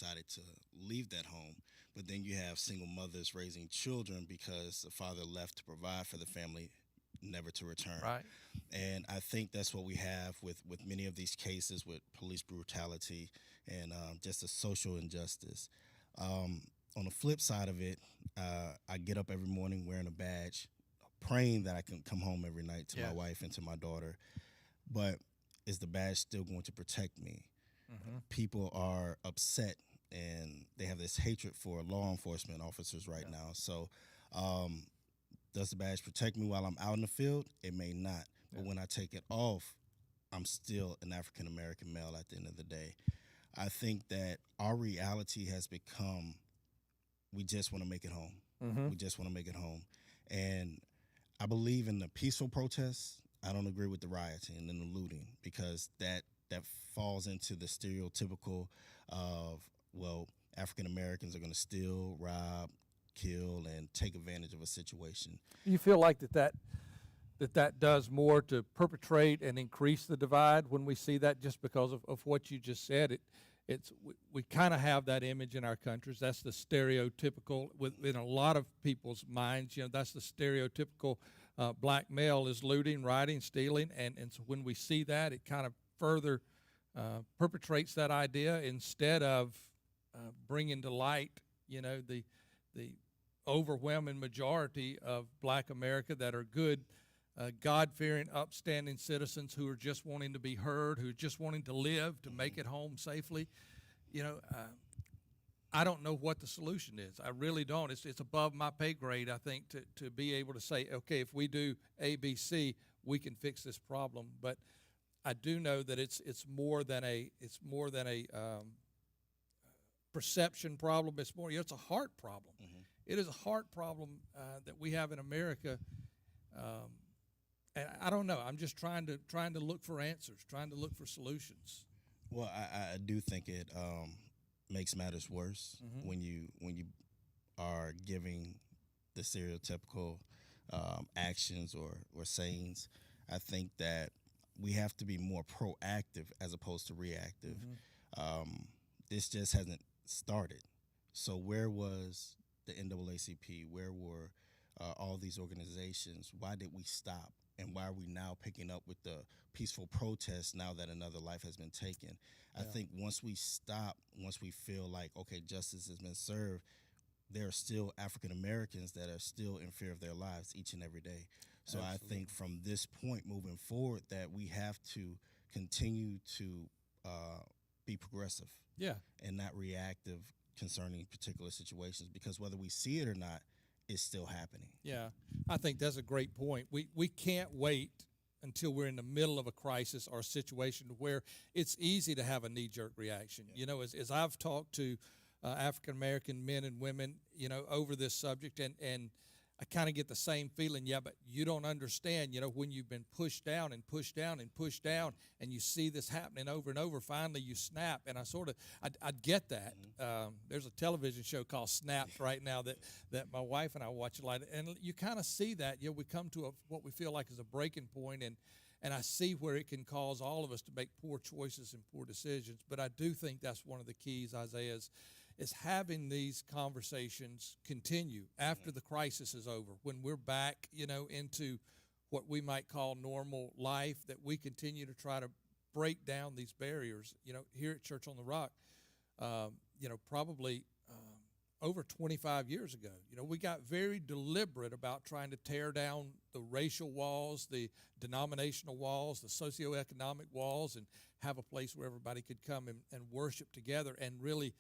decided to leave that home. But then you have single mothers raising children because the father left to provide for the family, never to return. Right. And I think that's what we have with many of these cases with police brutality and just a social injustice. On the flip side of it, I get up every morning wearing a badge, praying that I can come home every night to my Yes. wife and to my daughter. But is the badge still going to protect me? People are upset and they have this hatred for law enforcement officers right now. So, um, does the badge protect me while I'm out in the field? It may not. But when I take it off, I'm still an African American male at the end of the day. I think that our reality has become we just want to make it home. We just want to make it home. And I believe in the peaceful protests. I don't agree with the rioting and the looting because that falls into the stereotypical of, well, African Americans are going to steal, rob, kill, and take advantage of a situation. You feel like that does more to perpetrate and increase the divide when we see that, just because of what you just said. We kind of have that image in our countries. That's the stereotypical within a lot of people's minds. That's the stereotypical black male is looting, rioting, stealing, and so when we see that, it kind of further perpetrates that idea instead of bringing to light, the overwhelming majority of black America that are good, God-fearing, upstanding citizens who are just wanting to be heard, who are just wanting to live, to make it home safely. I don't know what the solution is. I really don't. It's above my pay grade, I think, to be able to say, okay, if we do A, B, C, we can fix this problem. But I do know that it's more than a perception problem. It's a heart problem. It is a heart problem that we have in America. And I don't know. I'm just trying to look for answers, trying to look for solutions. Well, I do think it makes matters worse when you are giving the stereotypical actions or sayings. I think that we have to be more proactive as opposed to reactive. This just hasn't started. So where was the NAACP? Where were all these organizations? Why did we stop? And why are we now picking up with the peaceful protests now that another life has been taken? I think once we stop, once we feel like, okay, justice has been served, there are still African Americans that are still in fear of their lives each and every day. So I think from this point moving forward that we have to continue to be progressive and not reactive concerning particular situations, because whether we see it or not, it's still happening. Yeah, I think that's a great point. We can't wait until we're in the middle of a crisis or a situation where it's easy to have a knee-jerk reaction. As I've talked to African American men and women, over this subject, and I kind of get the same feeling. Yeah, but you don't understand. When you've been pushed down and pushed down and pushed down, and you see this happening over and over, finally you snap. And I get that. There's a television show called Snapped right now that my wife and I watch a lot, and you kind of see that. We come to what we feel like is a breaking point, and I see where it can cause all of us to make poor choices and poor decisions. But I do think that's one of the keys, Isaiah, is having these conversations continue after the crisis is over, when we're back, into what we might call normal life, that we continue to try to break down these barriers. Here at Church on the Rock, probably over 25 years ago, we got very deliberate about trying to tear down the racial walls, the denominational walls, the socioeconomic walls, and have a place where everybody could come and worship together and really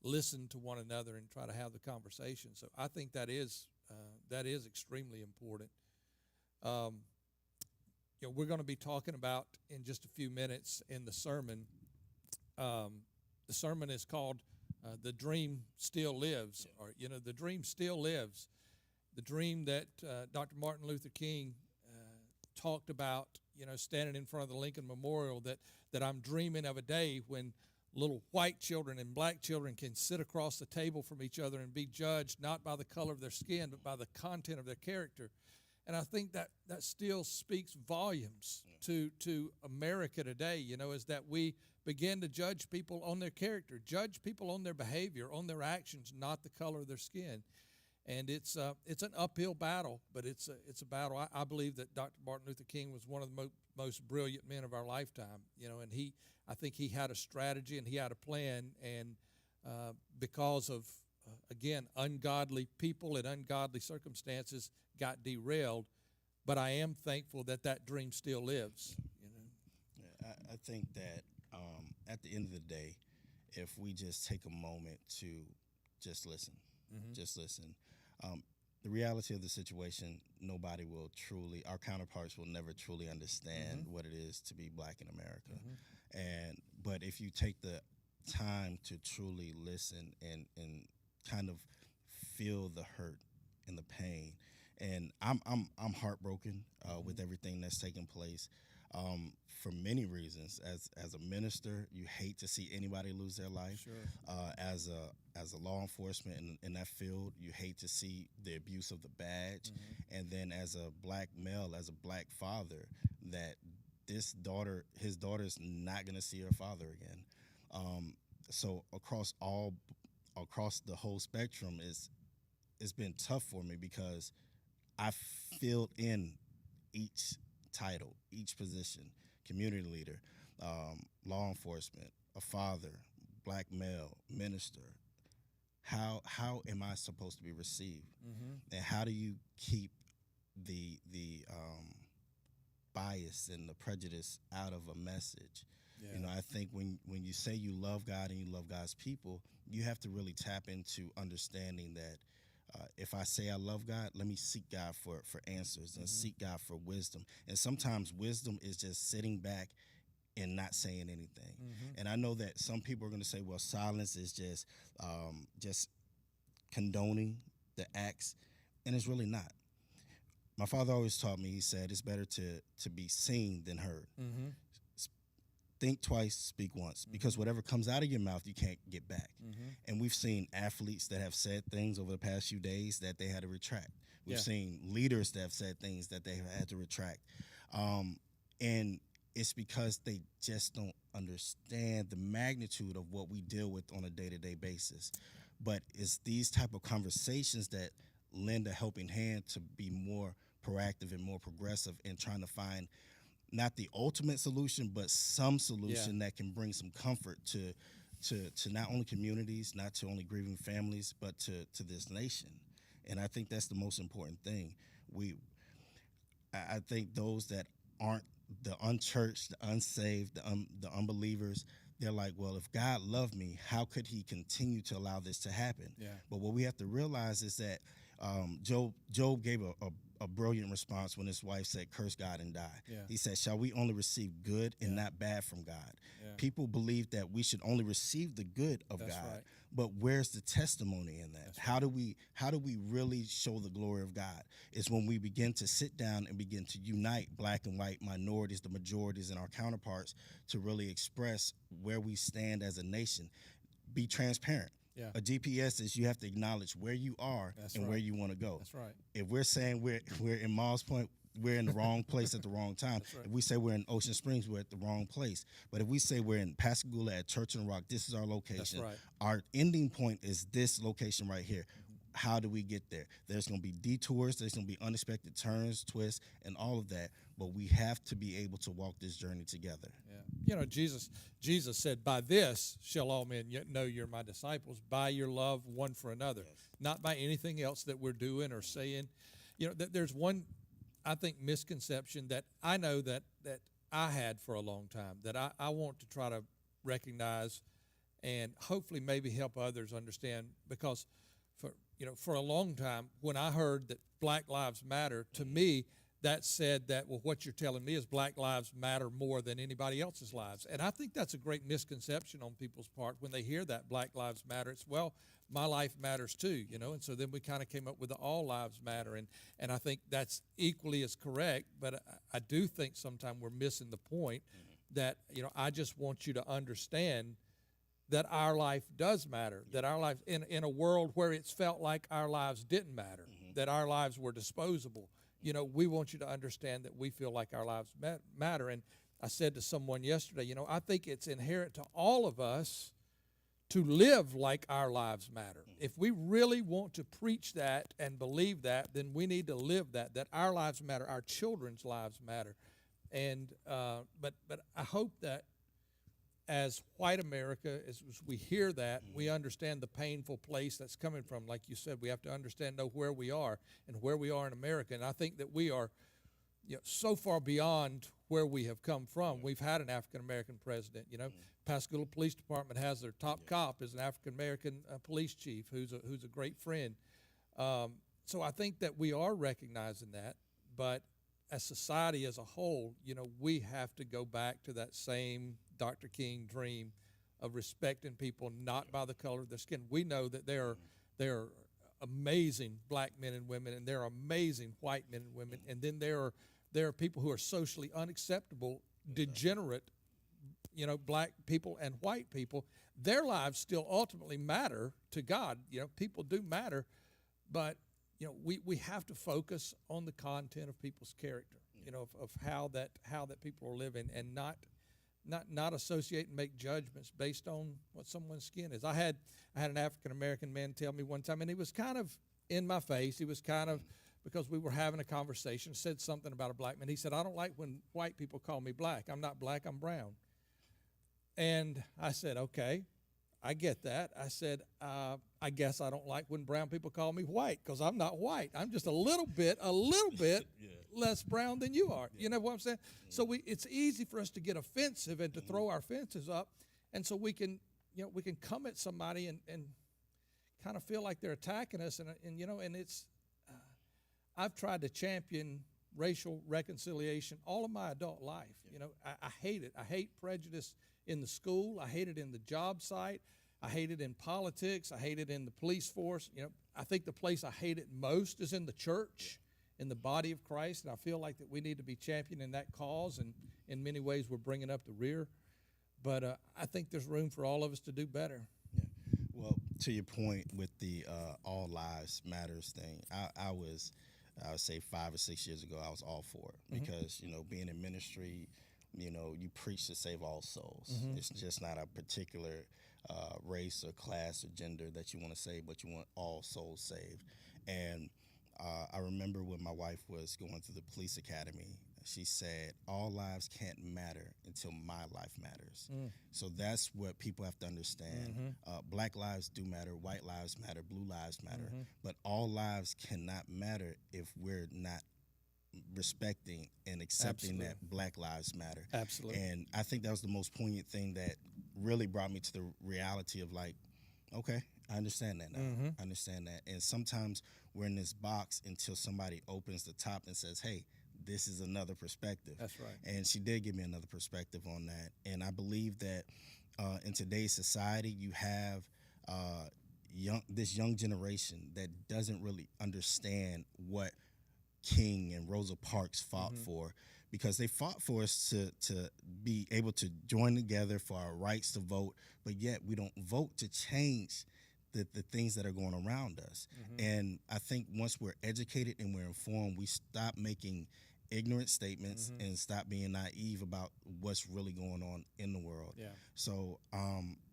listen to one another and try to have the conversation. So I think that is extremely important. We're going to be talking about in just a few minutes in the sermon. The sermon is called "The Dream Still Lives," or the dream still lives. The dream that Dr. Martin Luther King talked about, standing in front of the Lincoln Memorial, that I'm dreaming of a day when little white children and black children can sit across the table from each other and be judged not by the color of their skin, but by the content of their character. And I think that still speaks volumes to America today, is that we begin to judge people on their character, judge people on their behavior, on their actions, not the color of their skin. And it's an uphill battle, but it's a battle. I believe that Dr. Martin Luther King was one of the most brilliant men of our lifetime, and I think he had a strategy and he had a plan, and because of, again, ungodly people and ungodly circumstances got derailed, but I am thankful that dream still lives. Yeah, I think that at the end of the day, if we just take a moment to just listen, the reality of the situation, nobody will truly, our counterparts will never truly understand what it is to be black in America. But if you take the time to truly listen and kind of feel the hurt and the pain, and I'm heartbroken with everything that's taking place. For many reasons, as a minister, you hate to see anybody lose their life. Sure. As a law enforcement in that field, you hate to see the abuse of the badge. And then as a black male, as a black father, that his daughter's not going to see her father again. So across the whole spectrum, it's been tough for me because I filled in each title, each position: community leader, law enforcement, a father, black male, minister. How am I supposed to be received? And how do you keep the bias and the prejudice out of a message? Yeah. I think when you say you love God and you love God's people, you have to really tap into understanding that if I say I love God, let me seek God for answers and seek God for wisdom. And sometimes wisdom is just sitting back and not saying anything. And I know that some people are going to say, well, silence is just condoning the acts, and it's really not. My father always taught me, he said, it's better to be seen than heard. Think twice, speak once, because whatever comes out of your mouth, you can't get back. And we've seen athletes that have said things over the past few days that they had to retract. We've seen leaders that have said things that they have had to retract. And it's because they just don't understand the magnitude of what we deal with on a day-to-day basis. But it's these type of conversations that lend a helping hand to be more proactive and more progressive in trying to find not the ultimate solution, but some solution that can bring some comfort to not only communities, not to only grieving families, but to this nation. And I think that's the most important thing. I think those that aren't the unchurched, the unsaved, the unbelievers, they're like, well, if God loved me, how could he continue to allow this to happen? Yeah. But what we have to realize is that Job gave a brilliant response when his wife said, curse God and die. Yeah. He said, shall we only receive good and not bad from God? Yeah. People believe that we should only receive the good of That's God. right. But where's the testimony in that? That's How do we really show the glory of God? It's when we begin to sit down and begin to unite black and white, minorities, the majorities, and our counterparts to really express where we stand as a nation. Be transparent. Yeah. A GPS is you have to acknowledge where you are where you want to go. That's right. If we're saying we're in Miles Point, we're in the wrong place at the wrong time. Right. If we say we're in Ocean Springs, we're at the wrong place. But if we say we're in Pascagoula at Church and Rock, this is our location. That's right. Our ending point is this location right here. How do we get there? There's going to be detours. There's going to be unexpected turns, twists, and all of that. But we have to be able to walk this journey together. Yeah. Jesus said, by this shall all men know you're my disciples, by your love one for another, not by anything else that we're doing or saying. There's one, I think, misconception that I know that I had for a long time that I want to try to recognize and hopefully maybe help others understand, because for a long time when I heard that Black Lives Matter, to me that said that, well, what you're telling me is Black lives matter more than anybody else's lives. And I think that's a great misconception on people's part when they hear that Black Lives Matter. It's, well, my life matters too, and so then we kind of came up with the all lives matter. And I think that's equally as correct, but I do think sometimes we're missing the point that, I just want you to understand that our life does matter, that our life, in a world where it's felt like our lives didn't matter, that our lives were disposable, we want you to understand that we feel like our lives matter. I said to someone yesterday, I think it's inherent to all of us to live like our lives matter. If we really want to preach that and believe that, then we need to live that our lives matter, our children's lives matter. And but I hope that as white America, as we hear that, we understand the painful place that's coming from. Like you said, we have to know where we are and where we are in America. And I think that we are so far beyond where we have come from. We've had an African-American president. Pascagoula Police Department has their top cop is an African-American police chief who's a great friend. So I think that we are recognizing that, but as society as a whole, we have to go back to that same Dr. King dream of respecting people not by the color of their skin. We know that there are amazing black men and women, and there are amazing white men and women, and then there are people who are socially unacceptable, degenerate, black people and white people. Their lives still ultimately matter to God. People do matter, but we have to focus on the content of people's character, of how that people are living, and not associate and make judgments based on what someone's skin is. I had an African American man tell me one time, and he was kind of in my face. He was kind of, because we were having a conversation, said something about a black man. He said, "I don't like when white people call me black. I'm not black, I'm brown." And I said, "Okay, I get that." I said, "I guess I don't like when brown people call me white, because I'm not white. I'm just a little bit less brown than you are." You know what I'm saying? So it's easy for us to get offensive and to throw our fences up, and so we can come at somebody and kind of feel like they're attacking us, and it's I've tried to champion racial reconciliation all of my adult life. I hate it. I hate prejudice in the school. I hate it in the job site. I hate it in politics. I hate it in the police force. I think the place I hate it most is in the church, in the body of Christ, and I feel like that we need to be championing that cause, and in many ways we're bringing up the rear. But I think there's room for all of us to do better. Yeah. Well, to your point with the all lives matters thing, I would say 5 or 6 years ago, I was all for it, because, being in ministry, you preach to save all souls. It's just not a particular race or class or gender that you want to save, but you want all souls saved. And I remember when my wife was going through the police academy, she said, "All lives can't matter until my life matters." So that's what people have to understand. Black lives do matter, white lives matter, blue lives matter, but all lives cannot matter if we're not respecting and accepting that black lives matter. Absolutely. And I think that was the most poignant thing that really brought me to the reality of, like, okay, I understand that now. I understand that. And sometimes we're in this box until somebody opens the top and says, "Hey, this is another perspective." That's right. And she did give me another perspective on that. And I believe that in today's society, you have this young generation that doesn't really understand what King and Rosa Parks fought for, because they fought for us to be able to join together for our rights to vote, but yet we don't vote to change the things that are going around us. And I think once we're educated and we're informed, we stop making ignorant statements and stop being naive about what's really going on in the world. Yeah. So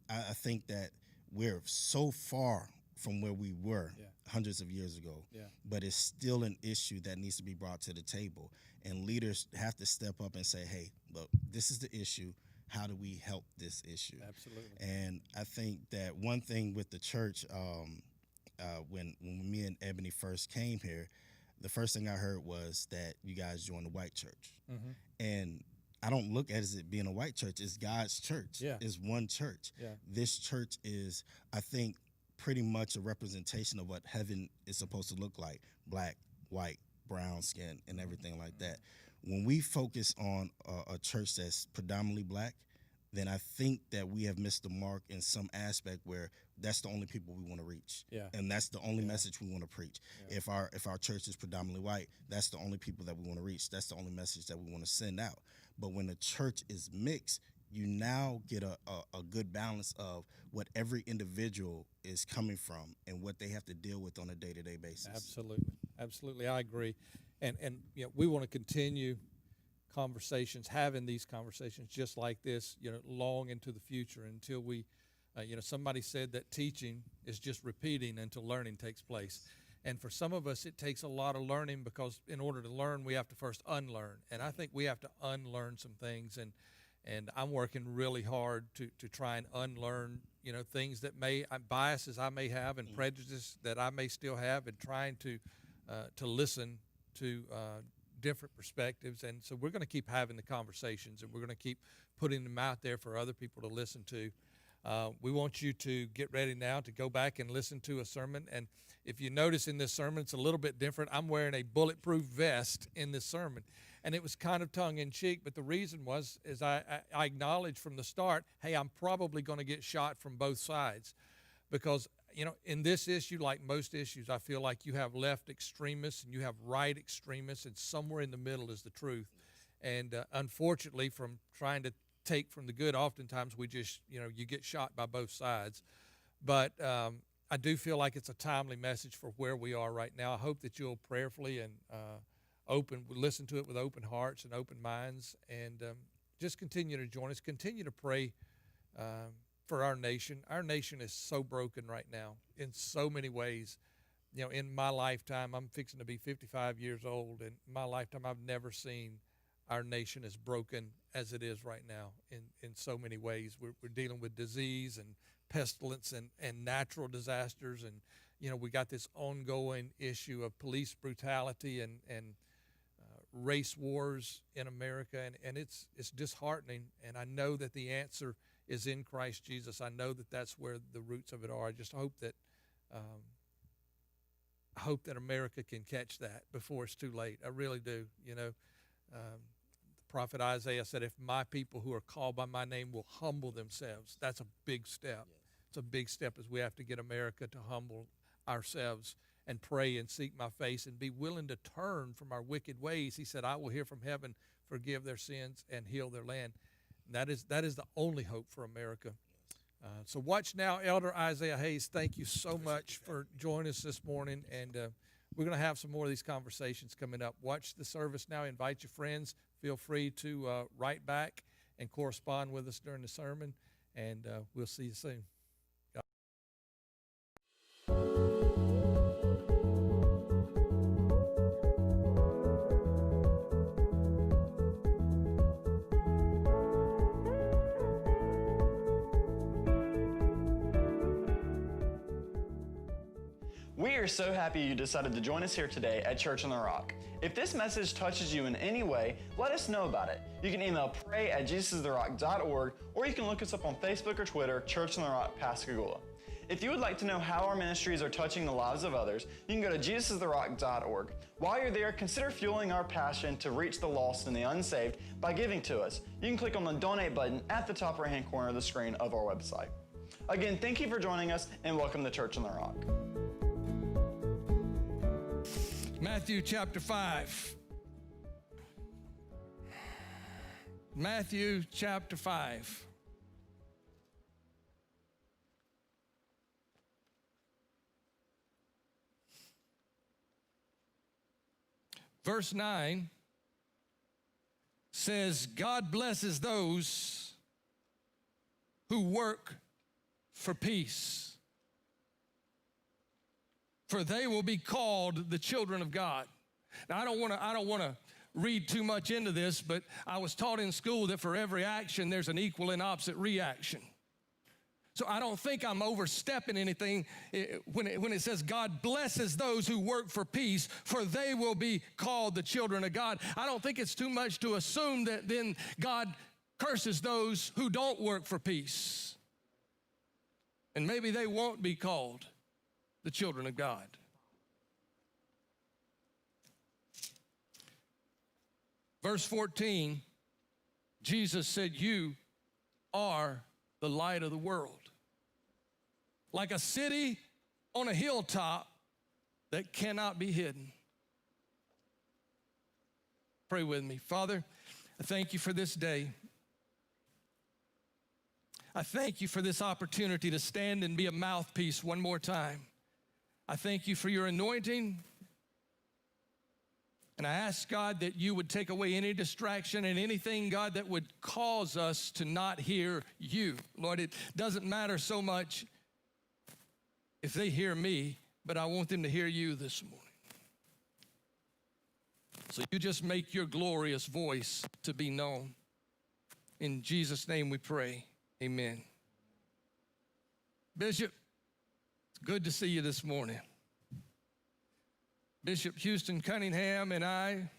I think that we're so far from where we were hundreds of years ago, but it's still an issue that needs to be brought to the table. And leaders have to step up and say, "Hey, look, this is the issue. How do we help this issue?" Absolutely. And I think that one thing with the church, when me and Ebony first came here, the first thing I heard was that you guys joined the white church. And I don't look at it as it being a white church. It's God's church. Yeah. It's one church. Yeah. This church is, I think, pretty much a representation of what heaven is supposed to look like: black, white, brown skin, and everything like that. When we focus on a church that's predominantly black, then I think that we have missed the mark in some aspect where that's the only people we want to reach. Yeah. And that's the only message we want to preach. Yeah. If our church is predominantly white, that's the only people that we want to reach. That's the only message that we want to send out. But when the church is mixed, you now get a good balance of what every individual is coming from and what they have to deal with on a day-to-day basis. Absolutely. I agree. And we want to continue conversations, having these conversations just like this, long into the future until we, somebody said that teaching is just repeating until learning takes place. And for some of us, it takes a lot of learning, because in order to learn, we have to first unlearn. And I think we have to unlearn some things. And I'm working really hard to try and unlearn, things that biases I may have and prejudice that I may still have, and trying to listen to different perspectives. And so we're going to keep having the conversations, and we're going to keep putting them out there for other people to listen to. We want you to get ready now to go back and listen to a sermon. And if you notice in this sermon, it's a little bit different. I'm wearing a bulletproof vest in this sermon. And it was kind of tongue-in-cheek, but the reason was, is I acknowledged from the start, hey, I'm probably going to get shot from both sides. Because, in this issue, like most issues, I feel like you have left extremists and you have right extremists, and somewhere in the middle is the truth. And unfortunately, from trying to take from the good, oftentimes we just, you get shot by both sides. But I do feel like it's a timely message for where we are right now. I hope that you'll prayerfully and listen to it with open hearts and open minds, and just continue to join us. Continue to pray for our nation. Our nation is so broken right now in so many ways. In my lifetime, I'm fixing to be 55 years old, and in my lifetime, I've never seen our nation as broken as it is right now in so many ways. We're dealing with disease and pestilence and natural disasters, and we got this ongoing issue of police brutality and race wars in America, and it's disheartening. And I know that the answer is in Christ Jesus. I know that that's where the roots of it are. I just hope that America can catch that before it's too late. I really do. The prophet Isaiah said, if my people who are called by my name will humble themselves. That's a big step. Yes. It's a big step, as we have to get America to humble ourselves and pray and seek my face and be willing to turn from our wicked ways. He said, I will hear from heaven, forgive their sins, and heal their land. And that is the only hope for America. So watch now, Elder Isaiah Hayes. Thank you so much for joining us this morning. And we're going to have some more of these conversations coming up. Watch the service now. Invite your friends. Feel free to write back and correspond with us during the sermon. And we'll see you soon. We are so happy you decided to join us here today at Church on the Rock. If this message touches you in any way, let us know about it. You can email pray@jesusistherock.org, or you can look us up on Facebook or Twitter, Church on the Rock Pascagoula. If you would like to know how our ministries are touching the lives of others, you can go to jesusistherock.org. While you're there, consider fueling our passion to reach the lost and the unsaved by giving to us. You can click on the donate button at the top right-hand corner of the screen of our website. Again, thank you for joining us, and welcome to Church on the Rock. Matthew chapter 5. Matthew chapter 5. Verse 9 says, God blesses those who work for peace, for they will be called the children of God. Now, I don't want to read too much into this, but I was taught in school that for every action, there's an equal and opposite reaction. So I don't think I'm overstepping anything when it says God blesses those who work for peace, for they will be called the children of God. I don't think it's too much to assume that then God curses those who don't work for peace. And maybe they won't be called the children of God. Verse 14, Jesus said, you are the light of the world. Like a city on a hilltop that cannot be hidden. Pray with me. Father, I thank you for this day. I thank you for this opportunity to stand and be a mouthpiece one more time. I thank you for your anointing. And I ask, God, that you would take away any distraction and anything, God, that would cause us to not hear you. Lord, it doesn't matter so much if they hear me, but I want them to hear you this morning. So you just make your glorious voice to be known. In Jesus' name we pray, amen. Bishop, it's good to see you this morning. Bishop Houston Cunningham and I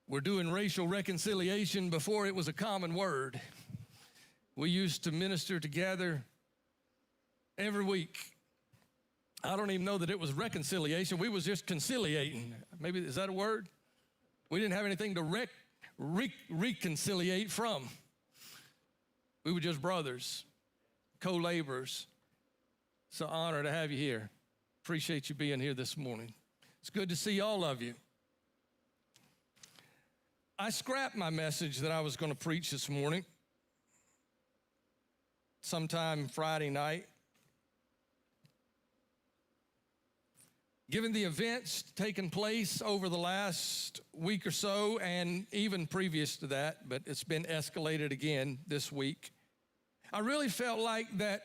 were doing racial reconciliation before it was a common word. We used to minister together every week. I don't even know that it was reconciliation. We was just conciliating. Maybe, is that a word? We didn't have anything to reconciliate from. We were just brothers, co-laborers. It's an honor to have you here. Appreciate you being here this morning. It's good to see all of you. I scrapped my message that I was going to preach this morning sometime Friday night. Given the events taking place over the last week or so, and even previous to that, but it's been escalated again this week, I really felt like that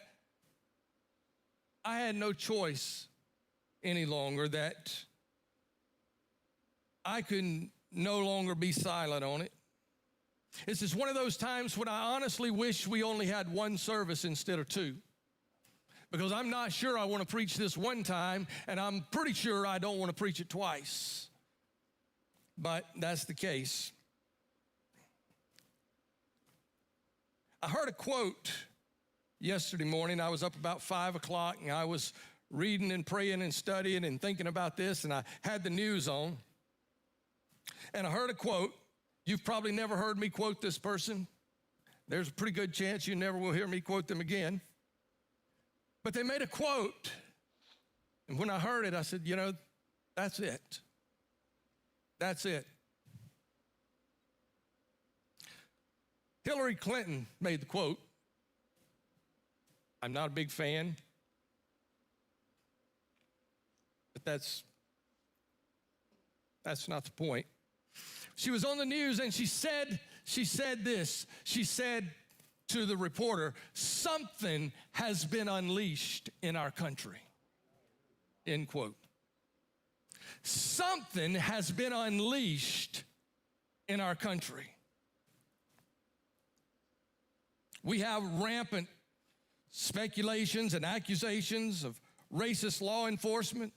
I had no choice any longer, that I could no longer be silent on it. This is one of those times when I honestly wish we only had one service instead of two, because I'm not sure I want to preach this one time, and I'm pretty sure I don't want to preach it twice. But that's the case. I heard a quote yesterday morning. I was up about 5 o'clock, and I was reading and praying and studying and thinking about this, and I had the news on. And I heard a quote. You've probably never heard me quote this person. There's a pretty good chance you never will hear me quote them again. But they made a quote, and when I heard it, I said, you know, that's it. That's it. Hillary Clinton made the quote. I'm not a big fan, but that's not the point. She was on the news, and she said this. She said to the reporter, something has been unleashed in our country, end quote. Something has been unleashed in our country. We have rampant speculations and accusations of racist law enforcement,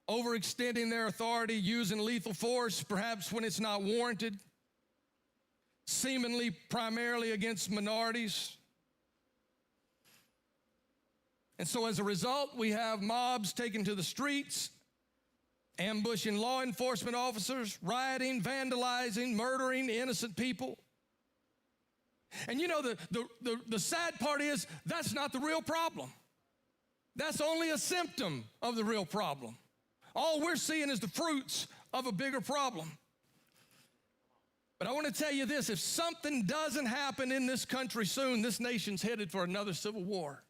overextending their authority, using lethal force, perhaps when it's not warranted, seemingly primarily against minorities. And so as a result, we have mobs taken to the streets, ambushing law enforcement officers, rioting, vandalizing, murdering innocent people. And you know, the sad part is that's not the real problem. That's only a symptom of the real problem. All we're seeing is the fruits of a bigger problem. But I want to tell you this, if something doesn't happen in this country soon, this nation's headed for another civil war.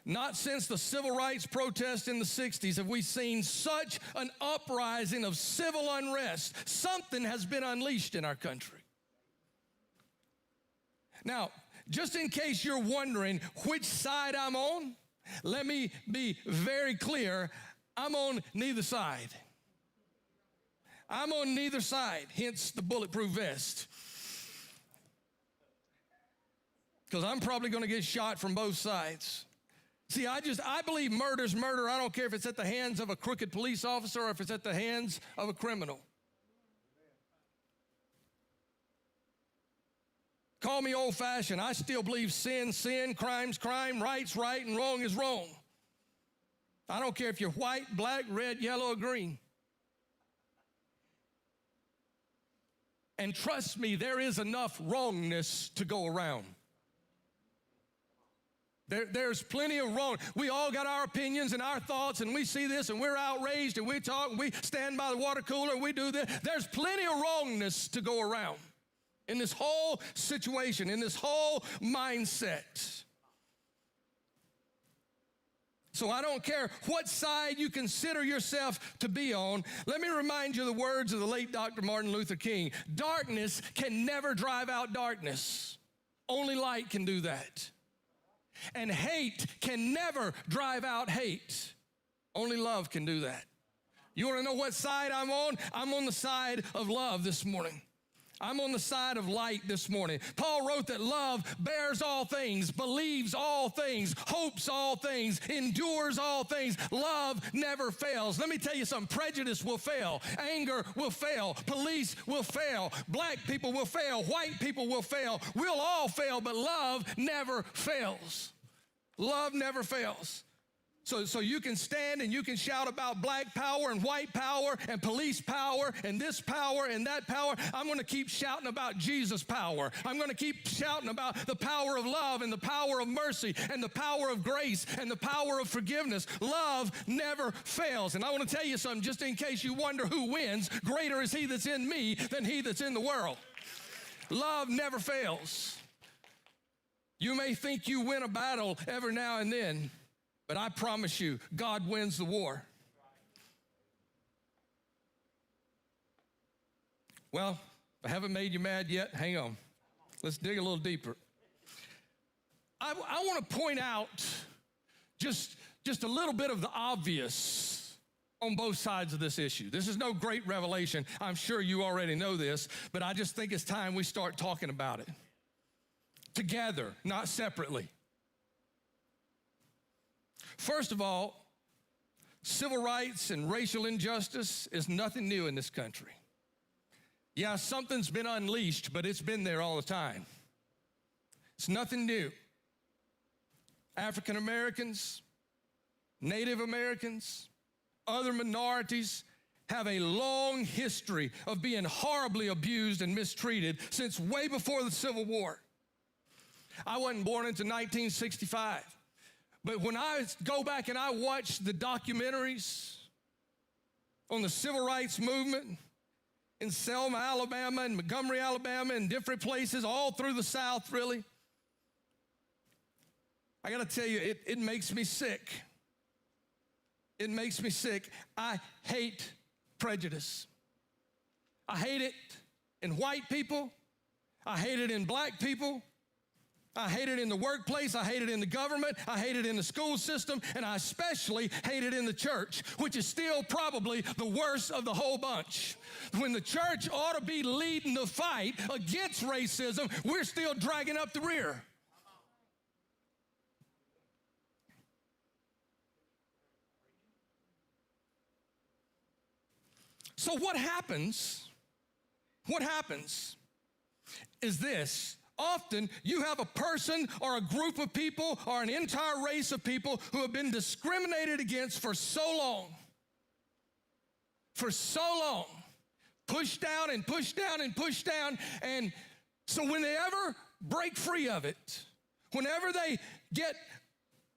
Not since the civil rights protests in the 60s have we seen such an uprising of civil unrest. Something has been unleashed in our country. Now, just in case you're wondering which side I'm on, let me be very clear. I'm on neither side. I'm on neither side, hence the bulletproof vest. Because I'm probably going to get shot from both sides. See, I believe murder's murder. I don't care if it's at the hands of a crooked police officer or if it's at the hands of a criminal. Call me old-fashioned. I still believe sin, sin, crime's crime, right's right, and wrong is wrong. I don't care if you're white, black, red, yellow, or green. And trust me, there is enough wrongness to go around. There's plenty of wrong. We all got our opinions and our thoughts, and we see this, and we're outraged, and we talk, and we stand by the water cooler, and we do this. There's plenty of wrongness to go around in this whole situation, in this whole mindset. So I don't care what side you consider yourself to be on. Let me remind you the words of the late Dr. Martin Luther King. Darkness can never drive out darkness. Only light can do that. And hate can never drive out hate. Only love can do that. You want to know what side I'm on? I'm on the side of love this morning. I'm on the side of light this morning. Paul wrote that love bears all things, believes all things, hopes all things, endures all things. Love never fails. Let me tell you something. Prejudice will fail. Anger will fail. Police will fail. Black people will fail. White people will fail. We'll all fail, but love never fails. Love never fails. So you can stand and you can shout about black power and white power and police power and this power and that power. I'm going to keep shouting about Jesus' power. I'm going to keep shouting about the power of love and the power of mercy and the power of grace and the power of forgiveness. Love never fails. And I want to tell you something, just in case you wonder who wins, greater is he that's in me than he that's in the world. Love never fails. You may think you win a battle every now and then, but I promise you, God wins the war. Well, if I haven't made you mad yet, hang on. Let's dig a little deeper. I want to point out just a little bit of the obvious on both sides of this issue. This is no great revelation. I'm sure you already know this, but I just think it's time we start talking about it. Together, not separately. First of all, civil rights and racial injustice is nothing new in this country. Yeah, something's been unleashed, but it's been there all the time. It's nothing new. African Americans, Native Americans, other minorities have a long history of being horribly abused and mistreated since way before the Civil War. I wasn't born into 1965. But when I go back and I watch the documentaries on the civil rights movement in Selma, Alabama, and Montgomery, Alabama, and different places all through the South, really, I got to tell you, it makes me sick. It makes me sick. I hate prejudice. I hate it in white people. I hate it in black people. I hate it in the workplace, I hate it in the government, I hate it in the school system, and I especially hate it in the church, which is still probably the worst of the whole bunch. When the church ought to be leading the fight against racism, we're still dragging up the rear. So what happens is this. Often you have a person or a group of people or an entire race of people who have been discriminated against for so long, pushed down and pushed down and pushed down. And so when they ever break free of it, whenever they get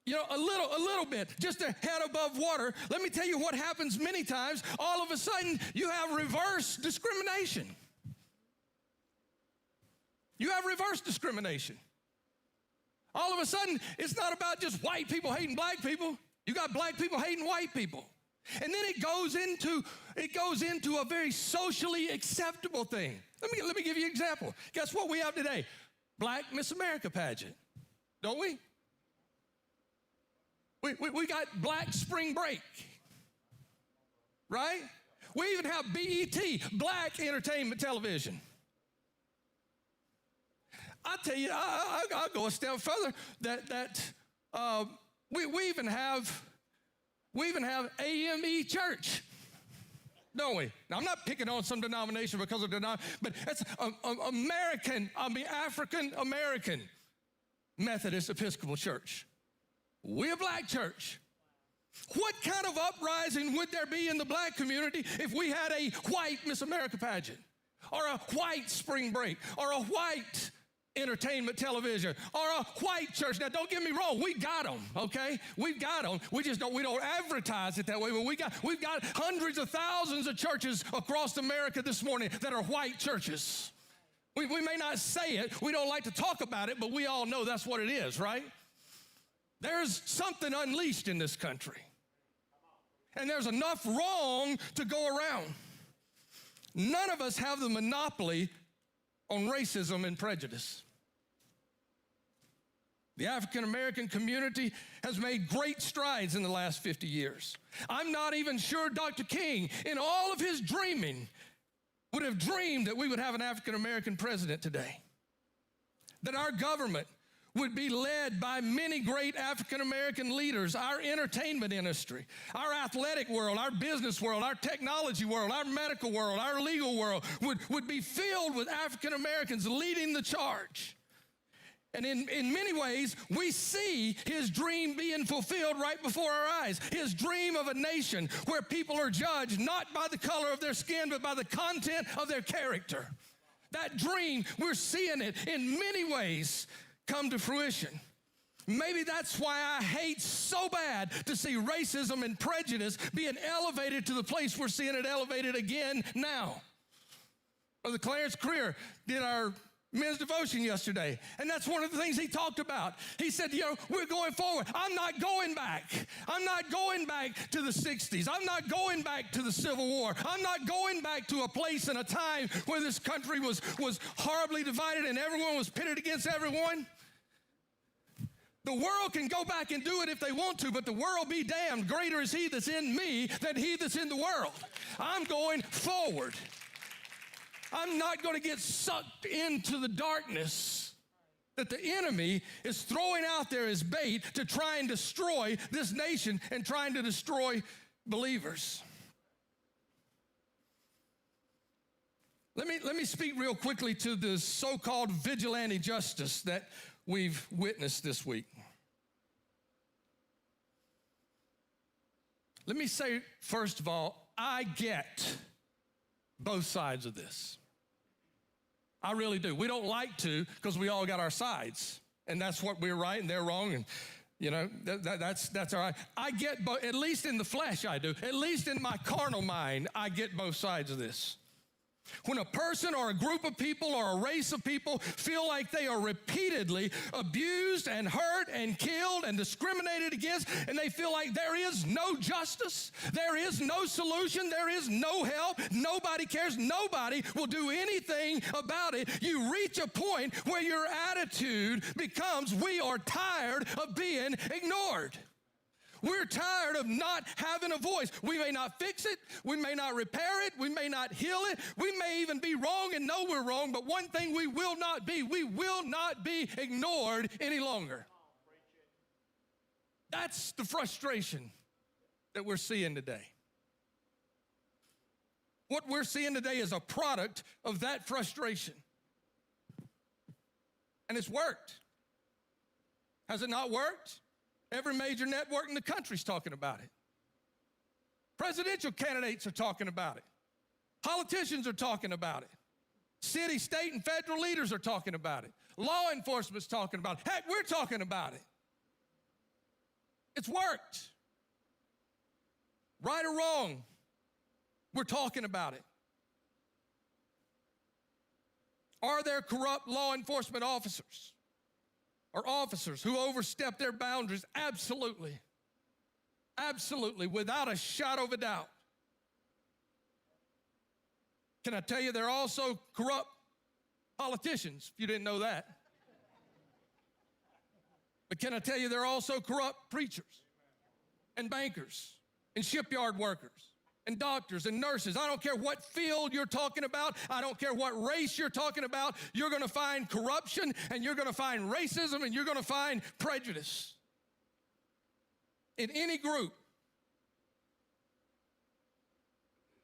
a little bit, just a head above water, let me tell you what happens many times. All of a sudden, you have reverse discrimination. You have reverse discrimination. All of a sudden, it's not about just white people hating black people. You got black people hating white people. And then it goes into a very socially acceptable thing. Let me give you an example. Guess what we have today? Black Miss America pageant, don't we? We got Black Spring Break, right? We even have BET, Black Entertainment Television. I tell you, I'll go a step further. We even have AME Church, don't we? Now, I'm not picking on some denomination because of denomination, but it's African American Methodist Episcopal Church. We're a black church. What kind of uprising would there be in the black community if we had a white Miss America pageant, or a white spring break, or a white entertainment television, or a white church? Now, don't get me wrong, we got them, okay? We've got them. We don't advertise it that way, but we've got hundreds of thousands of churches across America this morning that are white churches. We may not say it, we don't like to talk about it, but we all know that's what it is, right? There's something unleashed in this country. And there's enough wrong to go around. None of us have the monopoly on racism and prejudice. The African American community has made great strides in the last 50 years. I'm not even sure Dr. King, in all of his dreaming, would have dreamed that we would have an African American president today. That our government would be led by many great African American leaders, our entertainment industry, our athletic world, our business world, our technology world, our medical world, our legal world would be filled with African Americans leading the charge. And in many ways, we see his dream being fulfilled right before our eyes. His dream of a nation where people are judged not by the color of their skin, but by the content of their character. That dream, we're seeing it in many ways come to fruition. Maybe that's why I hate so bad to see racism and prejudice being elevated to the place we're seeing it elevated again now. Brother Clarence Creer did our men's devotion yesterday, and that's one of the things he talked about. He said, we're going forward. I'm not going back. I'm not going back to the 60s. I'm not going back to the Civil War. I'm not going back to a place and a time where this country was horribly divided and everyone was pitted against everyone. The world can go back and do it if they want to, but the world be damned. Greater is he that's in me than he that's in the world. I'm going forward. I'm not going to get sucked into the darkness that the enemy is throwing out there as bait to try and destroy this nation and trying to destroy believers. Let me speak real quickly to the so-called vigilante justice that we've witnessed this week. Let me say, first of all, I get both sides of this. I really do. We don't like to because we all got our sides. And that's what we're right and they're wrong. And, that's all right. I get both, at least in the flesh I do. At least in my carnal mind, I get both sides of this. When a person or a group of people or a race of people feel like they are repeatedly abused and hurt and killed and discriminated against, and they feel like there is no justice, there is no solution, there is no help, nobody cares, nobody will do anything about it, you reach a point where your attitude becomes, we are tired of being ignored. We're tired of not having a voice. We may not fix it. We may not repair it. We may not heal it. We may even be wrong and know we're wrong. But one thing we will not be ignored any longer. That's the frustration that we're seeing today. What we're seeing today is a product of that frustration. And it's worked. Has it not worked? Every major network in the country's talking about it. Presidential candidates are talking about it. Politicians are talking about it. City, state, and federal leaders are talking about it. Law enforcement's talking about it. Heck, we're talking about it. It's worked. Right or wrong, we're talking about it. Are there corrupt law enforcement officers? Or officers who overstep their boundaries? Absolutely. Absolutely, without a shadow of a doubt. Can I tell you there are also corrupt politicians, if you didn't know that? But can I tell you there are also corrupt preachers and bankers and shipyard workers and doctors and nurses? I don't care what field you're talking about. I don't care what race you're talking about. You're going to find corruption and you're going to find racism and you're going to find prejudice in any group.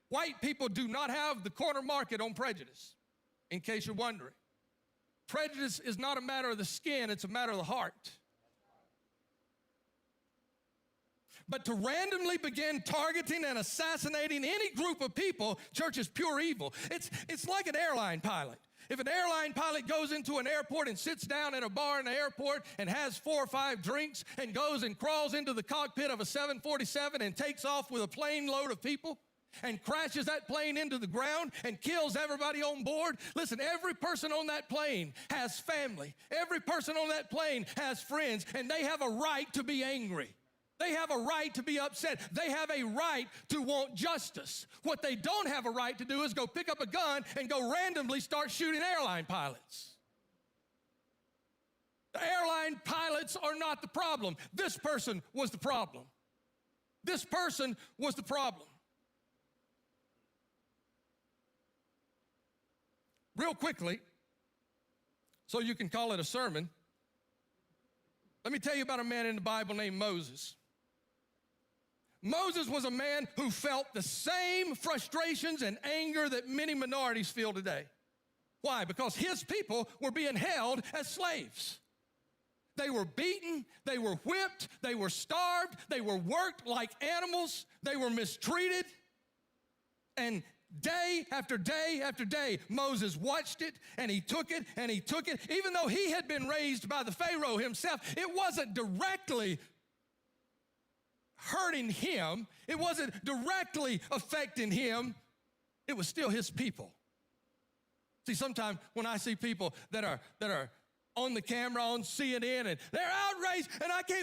White people do not have the corner market on prejudice, in case you're wondering. Prejudice is not a matter of the skin, it's a matter of the heart. But to randomly begin targeting and assassinating any group of people, church, is pure evil. It's like an airline pilot. If an airline pilot goes into an airport and sits down at a bar in the airport and has 4 or 5 drinks and goes and crawls into the cockpit of a 747 and takes off with a plane load of people, and crashes that plane into the ground and kills everybody on board, listen, every person on that plane has family. Every person on that plane has friends, and they have a right to be angry. They have a right to be upset. They have a right to want justice. What they don't have a right to do is go pick up a gun and go randomly start shooting airline pilots. The airline pilots are not the problem. This person was the problem. This person was the problem. Real quickly, so you can call it a sermon, let me tell you about a man in the Bible named Moses. Moses was a man who felt the same frustrations and anger that many minorities feel today. Why? Because his people were being held as slaves. They were beaten, they were whipped, they were starved, they were worked like animals, they were mistreated. And day after day after day, Moses watched it, and he took it, and he took it. Even though he had been raised by the Pharaoh himself, it wasn't directly hurting him. It wasn't directly affecting him. It was still his people. See, sometimes when I see people that are on the camera on CNN and they're outraged and I can't